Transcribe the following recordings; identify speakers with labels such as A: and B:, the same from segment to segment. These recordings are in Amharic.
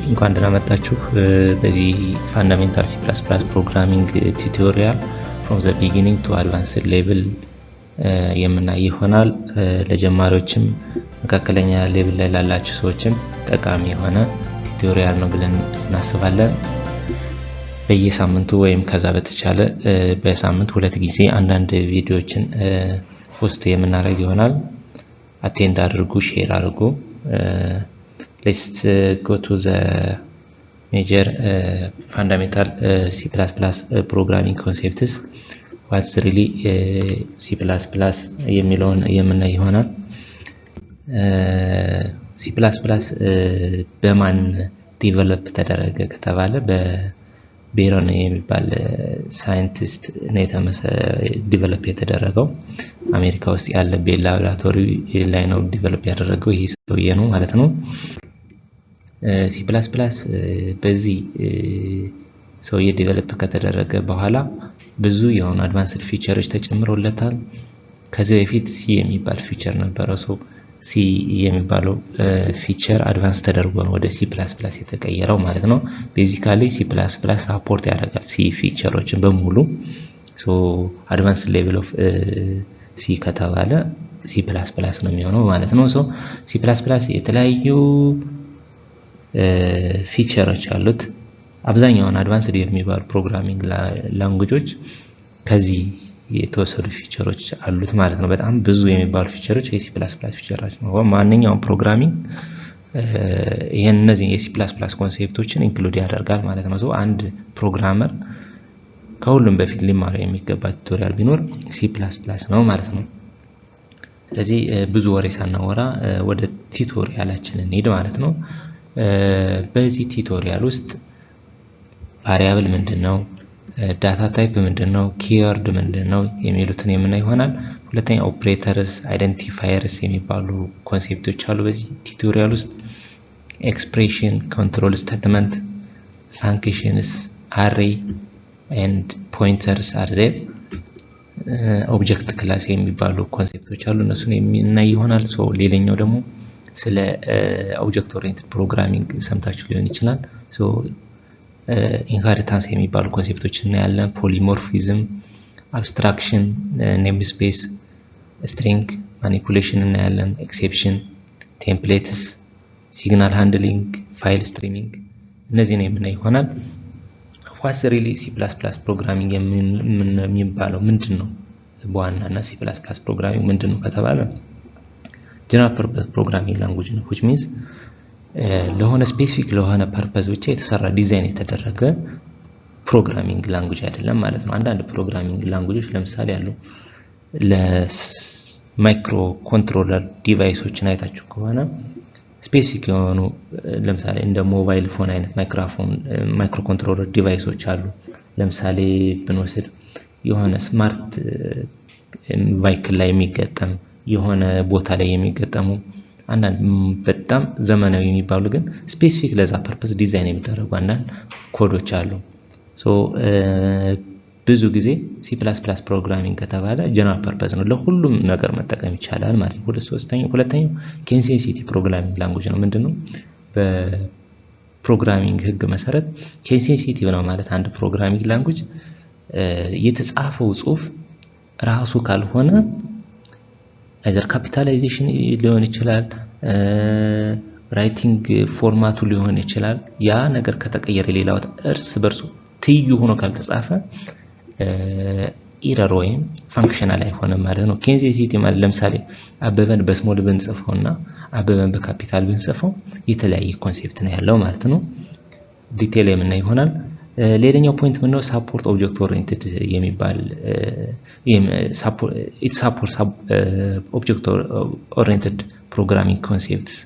A: እንኳን ደህና መጣችሁ በዚህ ፋንዳሜንታል C++ ፕሮግራሚንግ ቱቶሪያል from the beginning to advanced level የምናይ ይሆናል። ለጀማሪዎችም መካከለኛ ሌቭል ላይ ላላችሁ ሰዎችም ጠቃሚ የሆነ ቱቶሪያል ነው ብለን እናስባለን። በየሳምንቱ ወይም ከዛ በተቻለ በሳምንት 2 ጊዜ አንዳንድ ቪዲዮዎችን ፖስት የምናደርግ ይሆናል። አቴንድ አድርጉ፣ ሼር አድርጉ። Let's go to the major fundamental C++ programming concepts. What's really C++ የሚለውን የምናይ ይሆናል። C++ በማን ዲቨሎፕ ተደረገ ከተባለ በቤሮን የሚባል ሳይንቲስት ነው ዲቨሎፕ የተደረገው። አሜሪካ ውስጥ ያለ ቤል ላቦራቶሪ ላይ ነው ዲቨሎፕ ያደረገው ይሄ ሰውዬ ነው ማለት ነው። C++ በዚህ ሰውዬ ዲቨሎፕ ከተደረገ በኋላ ብዙ የሆኑ አድቫንስድ ፊቸሮች ተጨምሮለታል። ከዚህ በፊት C የሚባል ፊቸር ነበረ። C የሚባለው ፊቸር አድቫንስ ተደርጎ ነው ወደ C++ የተቀየረው ማለት ነው። ቤዚካሊ C++ ሳፖርት ያደርጋል C ፊቸሮችን በሙሉ። አድቫንስ ሌቭል ኦፍ C ከተባለ C++ ነው የሚሆነው ማለት ነው። C++ የተለያዩ ፊቸሮች አሉት። አብዛኛውን አድቫንስድ የሚባሉ ፕሮግራሚንግ ላንጉጆች ከዚህ የተወሰዱ ፊቸሮች አሉት ማለት ነው። በጣም ብዙ የሚባሉ ፊቸሮች የC++ ፊቸሮች ነው። ማንኛውም ፕሮግራሚንግ እነዚህ የC++ ኮንሴፕቶችን ኢንክሉድ ያደርጋል ማለት ነው። አንድ ፕሮግራመር ከሁሉም በፊት ሊማረው የሚገባ ቱቶሪያል ቢኖር C++ ነው ማለት ነው። ስለዚህ ብዙ ወሬ ሳናወራ ወደ ቱቶሪያላችን እንሂድ ማለት ነው። በዚህ ቱቶሪያል ውስጥ ቫሪያብል ምንድነው፣ ዳታ ታይፕ ምንድነው፣ ኪወርድ ምንድነው የሚሉትን የምናይ ይሆናል። ሁለተኛ ኦፕሬተርስ፣ አይደንቲፋየርስ የሚባሉ ኮንሴፕቶች አሉ በዚህ ቱቶሪያል ውስጥ። ኤክስፕሬሽን፣ ኮንትሮል ስቴትመንት፣ ፋንክሽንስ፣ አሬ ኤንድ ፖይንተርስ አር ዜር። ኦብጀክት ክላስ የሚባሉ ኮንሴፕቶች አሉ እነሱን የምናይ ይሆናል። ሌላኛው ደግሞ ስለ ኦብጀክት ኦሪየንትድ ፕሮግራሚንግ ሰምታችሁ ሊሆን ይችላል። ኢንሄሪታንስ የሚባሉ ኮንሴፕቶች እናያለን። ፖሊሞርፊዝም፣ አብስትራክሽን፣ ኔም ስፔስ፣ ስትሪንግ ማኒፑሌሽን እናያለን። ኤክሴፕሽን፣ ቴምፕሌትስ፣ ሲግናል ሃንድሊንግ፣ ፋይል ስትሪሚንግ እነዚህን የምናይ ይሆናል። ዋትስ ሪሊ C++ ፕሮግራሚንግ የሚባለው ምንድነው? በዋናነት C++ ፕሮግራሚንግ ምንድነው ከተባለ ጀነራል ፐርፐስ ፕሮግራሚንግ ላንጉጅ ነው። which means ለሆነ ስፔሲፊክ ለሆነ ፐርፐስ ብቻ የተሰራ ዲዛይን የተደረገ ፕሮግራሚንግ ላንጉጅ አይደለም ማለት ነው። አንዳንድ ፕሮግራሚንግ ላንጉጆች ለምሳሌ አሉ ለማይክሮ ኮንትሮለር ዲቫይሶችን አይታችሁ ከሆነ ስፔሲፊክ የሆኑ ለምሳሌ እንደ ሞባይል ፎን አይነት ማይክሮ ኮንትሮለር ዲቫይሶች አሉ። ለምሳሌ ብንወስድ የሆነ ስማርት ቫይክል ላይ የሚገጠም የሆነ ቦታ ላይ የሚገጠሙ አንዳንድ በጣም ዘመናዊ የሚባሉ ግን ስፔሲፊክ ለዛ ፐርፐስ ዲዛይን የሚደረጉ አንዳንድ ኮዶች አሉ። ብዙ ጊዜ C++ ፕሮግራሚንግ ከተባለ ጀነራል ፐርፐስ ነው፣ ለሁሉም ነገር መጠቀም ይቻላል ማለት ነው። ሁለተኛው ኬንሴንሲቲ ፕሮግራሚንግ ላንጉጅ ነው። ምንድነው? በፕሮግራሚንግ ህግ መሰረት ኬንሴንሲቲ ነው ማለት አንድ ፕሮግራሚንግ ላንጉጅ የተጻፈው ጽሁፍ ራሱ ካልሆነ አይዘር ካፒታላይዜሽን ሊሆን ይችላል፣ ራይቲንግ ፎርማቱ ሊሆን ይችላል። ያ ነገር ከተቀየረ ሌላው እርስ በርሱ ትይዩ ሆኖ ካልተጻፈ ኢረር ወይም ፋንክሽናል አይሆንም ማለት ነው። ኬንሴንሲቲ ማለት ለምሳሌ አበበን በስሞል ብንጽፈውና አበበን በካፒታል ብንጽፈው የተለያየ ኮንሴፕት ነው ያለው ማለት ነው። ዲቴል የምናይ ይሆናል። ሌላኛው ፖይንት ምንድነው? ሳፖርት ኦብጀክት ኦሪየንትድ የሚባል ሳፖርት ኦብጀክት ኦሪየንትድ ፕሮግራሚንግ ኮንሴፕትስ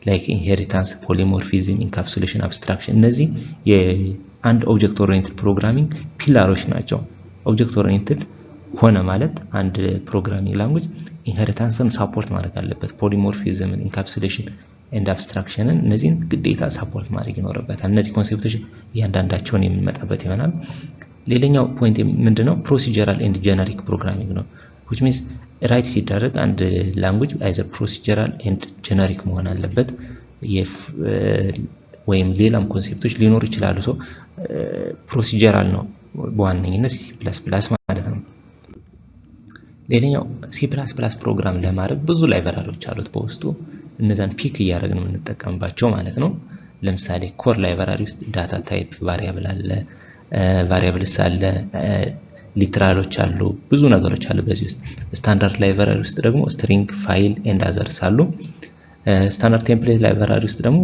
A: ላይክ ኢንሄሪታንስ፣ ፖሊሞርፊዝም፣ ኢንካፕሱሌሽን፣ አብስትራክሽን እነዚህ የአንድ ኦብጀክት ኦሪየንትድ ፕሮግራሚንግ ፒላሮች ናቸው። ኦብጀክት ኦሪየንትድ ሆነ ማለት አንድ ፕሮግራሚንግ ላንጉጅ ኢንሄሪታንስን ሳፖርት ማድረግ አለበት። ፖሊሞርፊዝምን፣ ኢንካፕሱሌሽን ኤንድ አብስትራክሽንን እነዚህን ግዴታ ሳፖርት ማድረግ ይኖርበታል። እነዚህ ኮንሴፕቶች እያንዳንዳቸውን የምንመጣበት ይሆናል። ሌላኛው ፖይንት ምንድነው? ፕሮሲጀራል ኤንድ ጀነሪክ ፕሮግራሚንግ ነው። which means ራይት ሲደረግ አንድ ላንጉጅ አይዘር ፕሮሲጀራል ኤንድ ጀነሪክ መሆን አለበት። ወይም ሌላም ኮንሴፕቶች ሊኖሩ ይችላሉ። ሶ ፕሮሲጀራል ነው በዋነኝነት C++ ማለት ነው። ሌላኛው C++ ፕሮግራም ለማድረግ ብዙ ላይብራሪዎች አሉት በውስጡ። እነዛን ፒክ እያደረግን የምንጠቀምባቸው ማለት ነው። ለምሳሌ ኮር ላይብራሪ ውስጥ ዳታ ታይፕ ቫሪያብል አለ፣ ቫሪያብልስ አለ፣ ሊትራሎች አሉ፣ ብዙ ነገሮች አሉ በዚህ ውስጥ። ስታንዳርድ ላይብራሪ ውስጥ ደግሞ ስትሪንግ፣ ፋይል ኤንድ አዘርስ አሉ። ስታንዳርድ ቴምፕሌት ላይብራሪ ውስጥ ደግሞ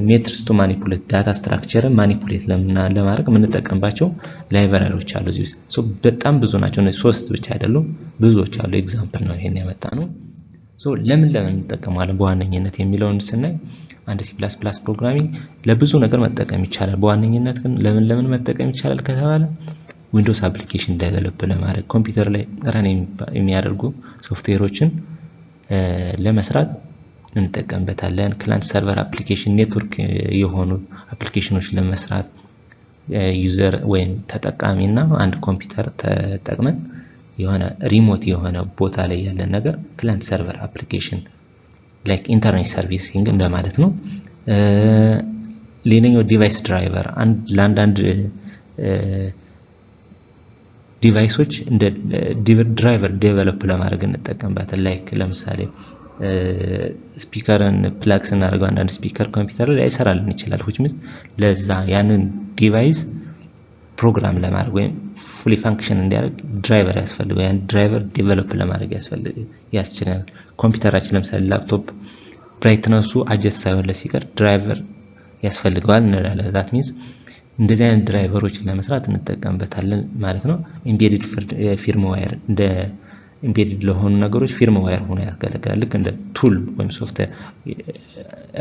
A: ሜትርስ ቱ ማኒፑሌት ዳታ ስትራክቸርን ማኒፑሌት ለማድረግ የምንጠቀምባቸው ላይብራሪዎች አሉ እዚህ ውስጥ። ሶ በጣም ብዙ ናቸው። እነዚህ 3 ብቻ አይደሉም፣ ብዙዎች አሉ። ኤግዛምፕል ነው ይሄን ያመጣ ነው። ሶ ለምን እንጠቀማለን በዋነኝነት የሚለውን ስናይ አንድ C++ ፕሮግራሚንግ ለብዙ ነገር መጠቀም ይቻላል። በዋነኝነት ግን ለምን መጠቀም ይቻላል ከተባለ ዊንዶውስ አፕሊኬሽን ዴቨሎፕ ለማድረግ ኮምፒውተር ላይ ረን የሚያደርጉ ሶፍትዌሮችን ለመስራት እንጠቀምበታለን። ክላይንት ሰርቨር አፕሊኬሽን ኔትወርክ የሆኑ አፕሊኬሽኖች ለመስራት ዩዘር ወይም ተጠቃሚና አንድ ኮምፒውተር ተጠቅመን የሆነ ሪሞት የሆነ ቦታ ላይ ያለ ነገር ክላይንት ሰርቨር አፕሊኬሽን ላይክ ኢንተርኔት ሰርቪሲንግ እንደማለት ነው። ሌላኛው ዲቫይስ ድራይቨር ለአንዳንድ ዲቫይሶች እንደ ድራይቨር ዴቨሎፕ ለማድረግ እንጠቀምበታለን። ላይክ ለምሳሌ ስፒከርን ፕላግ ስናደርገው አንዳንድ ስፒከር ኮምፒውተር ላይ አይሰራልን ይችላል። which means ለዛ ያንን ዲቫይስ ፕሮግራም ለማድረግ ወይም ፉሊ ፋንክሽን እንዲያደርግ ድራይቨር ያስፈልጋል። ያን ድራይቨር ዴቨሎፕ ለማድረግ ያስችላል። ኮምፒውተራችን ለምሳሌ ላፕቶፕ ብራይትነሱ አጀስት ሳይሆን ሲቀር ድራይቨር ያስፈልገዋል እንላለን። that means እንደዚህ አይነት ድራይቨሮችን ለመስራት እንጠቀምበታለን ማለት ነው። ኢምቤድድ ፊርምዌር እንደ ኢምቤድድ ለሆኑ ነገሮች ፊርምዌር ሆኖ ያገለግላል። ልክ እንደ ቱል ወይም ሶፍትዌር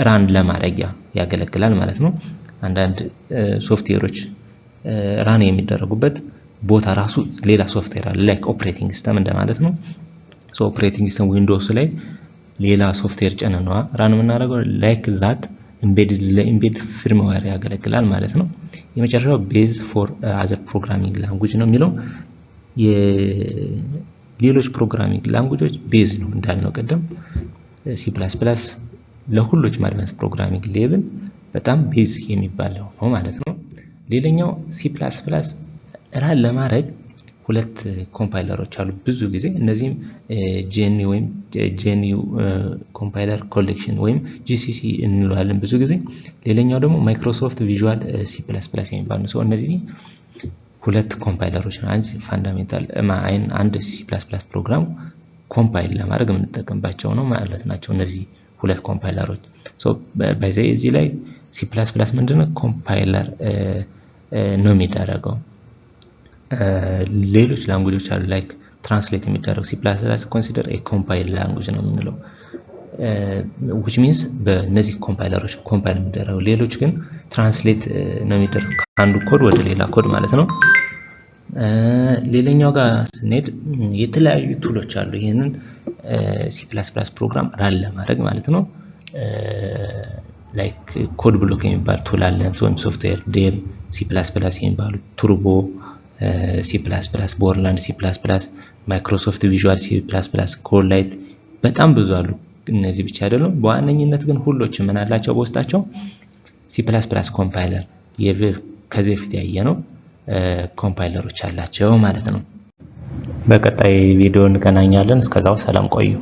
A: ራን ለማድረጊያ ያገለግላል ማለት ነው። አንዳንድ ሶፍትዌሮች ራን የሚደረጉበት ቦታ ራሱ ሌላ ሶፍትዌር አለ፣ ላይክ ኦፕሬቲንግ ሲስተም እንደማለት ነው። ሶ ኦፕሬቲንግ ሲስተም ዊንዶውስ ላይ ሌላ ሶፍትዌር ጨነን ነው ራን የምናደርገው። ላይክ ዛት ኢምቤድድ ፊርምዌር ያገለግላል ማለት ነው። የመጨረሻው ቤዝ ፎር አዘር ፕሮግራሚንግ ላንጉጅ ነው የሚለው ሌሎች ፕሮግራሚንግ ላንጉጆች ቤዝ ነው እንዳልነው ቀደም። C++ ለሁሉም አድቫንስ ፕሮግራሚንግ ሌቭል በጣም ቤዝ የሚባለው ነው ማለት ነው። ሌላኛው C++ ራን ለማድረግ ሁለት ኮምፓይለሮች አሉ ብዙ ጊዜ። እነዚህም GNU ወይም GNU ኮምፓይለር ኮሌክሽን ወይም GCC እንለዋለን ብዙ ጊዜ። ሌላኛው ደግሞ ማይክሮሶፍት ቪዥዋል C++ የሚባሉ ነው። እነዚህ ሁለት ኮምፓይለሮች ናቸው። አንድ ፋንዳሜንታል አንድ C++ ፕሮግራም ኮምፓይል ለማድረግ የምንጠቀምባቸው ነው ማለት ናቸው እነዚህ ሁለት ኮምፓይለሮች። በዚህ እዚህ ላይ C++ ምንድነው ኮምፓይለር ነው የሚደረገው። ሌሎች ላንጉጆች አሉ ላይክ ትራንስሌት የሚደረግ C++ ኮንሲደር ኤ ኮምፓይል ላንጉጅ ነው የምንለው which means በእነዚህ ኮምፓይለሮች ኮምፓይል የሚደረጉ ሌሎች ግን ትራንስሌት ነው የሚደረግ ከአንዱ ኮድ ወደ ሌላ ኮድ ማለት ነው። ሌላኛው ጋር ስንሄድ የተለያዩ ቱሎች አሉ ይሄንን C++ ፕሮግራም ራን ለማድረግ ማለት ነው። ላይክ ኮድ ብሎክ የሚባል ቱል አለ ወይም ሶፍትዌር ዴቭ C++ የሚባሉ ቱርቦ C++፣ ቦርላንድ C++፣ ማይክሮሶፍት ቪዥዋል C++፣ ኮላይት በጣም ብዙ አሉ። እነዚህ ብቻ አይደሉም። በዋነኝነት ግን ሁሎችም ምን አላቸው በውስጣቸው C++ ኮምፓይለር ከዚህ በፊት ያየነው ኮምፓይለሮች አላቸው ማለት ነው። በቀጣይ ቪዲዮ እንገናኛለን። እስከዛው ሰላም ቆዩ።